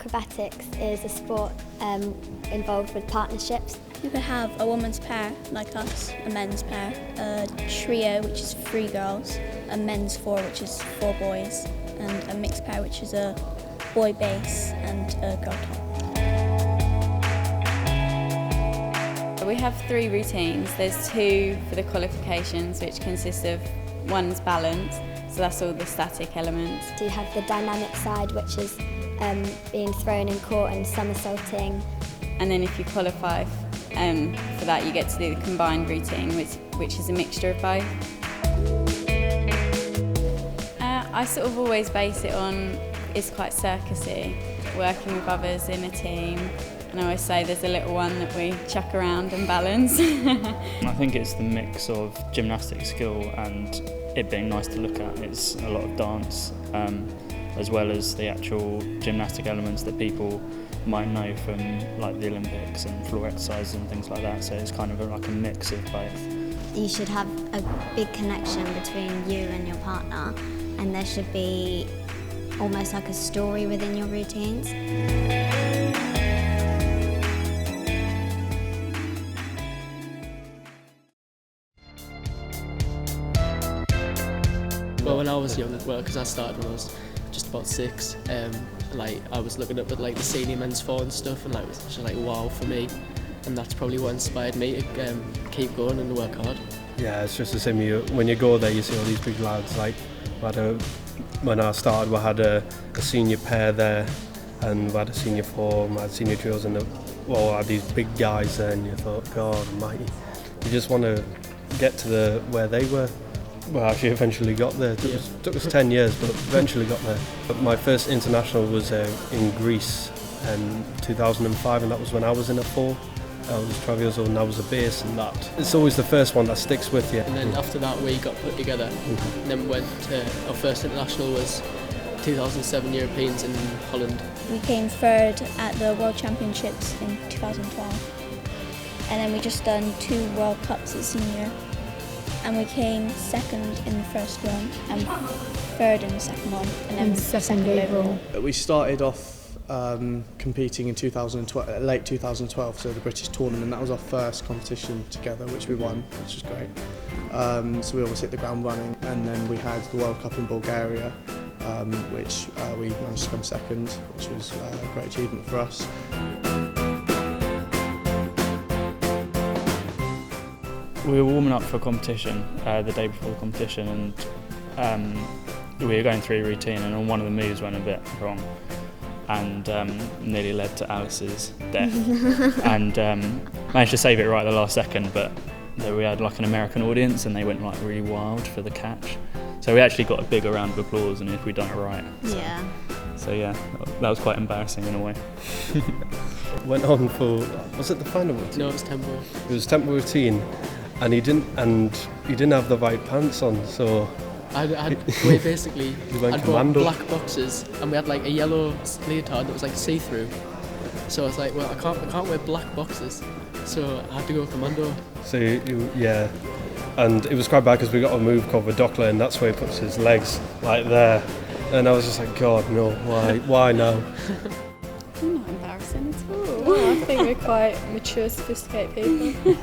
Acrobatics is a sport involved with partnerships. You could have a women's pair, like us, a men's pair, a trio, which is 3 girls, a men's 4, which is 4 boys, and a mixed pair, which is a boy base and a girl top. We have 3 routines. There's 2 for the qualifications, which consist of one's balance, so that's all the static elements. So you have the dynamic side, which is being thrown in court and somersaulting. And then if you qualify for that, you get to do the combined routine, which is a mixture of both. I sort of always base it on, it's quite circusy, working with others in a team. And I always say there's a little one that we chuck around and balance. I think it's the mix of gymnastic skill and it being nice to look at. It's a lot of dance, as well as the actual gymnastic elements that people might know from like the Olympics and floor exercises and things like that. So it's kind of like a mix of both. You should have a big connection between you and your partner, and there should be almost like a story within your routines. Well, when I was young, because I started when I was just about 6, like I was looking up at like the senior men's 4 and stuff, and like it was just like wow for me, and that's probably what inspired me to keep going and work hard. Yeah, it's just the same. When you go there, you see all these big lads. Like when I started, we had a senior pair there, and we had a senior 4, we had senior trios, and we had these big guys there, and you thought, God almighty, you just want to get to where they were. Well, actually eventually got there. It took us 10 years, but eventually got there. But my first international was in Greece in 2005, and that was when I was in a 4. I was 12 years old and I was a base, and that. It's always the first one that sticks with you. And then after that we got put together, and then we went to, our first international was 2007 Europeans in Holland. We came 3rd at the World Championships in 2012. And then we just done 2 World Cups as senior. And we came 2nd in the first one and 3rd in the second one, and then second overall. We started off competing in 2012, late 2012, so the British tournament. That was our first competition together, which we won, which was great. So we always hit the ground running, and then we had the World Cup in Bulgaria, which we managed to come 2nd, which was a great achievement for us. We were warming up for a competition the day before the competition, and we were going through a routine, and on one of the moves went a bit wrong and nearly led to Alice's death. And managed to save it right at the last second, but we had like an American audience and they went like really wild for the catch. So we actually got a bigger round of applause than if we'd done it right. So yeah, that was quite embarrassing in a way. Went on for, was it the final routine? No, it was tempo. It was tempo routine. And he didn't have the right pants on, so we basically had bought black boxes, and we had like a yellow leotard that was like see-through. So I was like, well, I can't wear black boxes, so I had to go commando. So yeah, and it was quite bad because we got a move called the Dockler, and that's where he puts his legs like there, and I was just like, God, no, why now? Not embarrassing at all. I think we're quite mature, sophisticated people.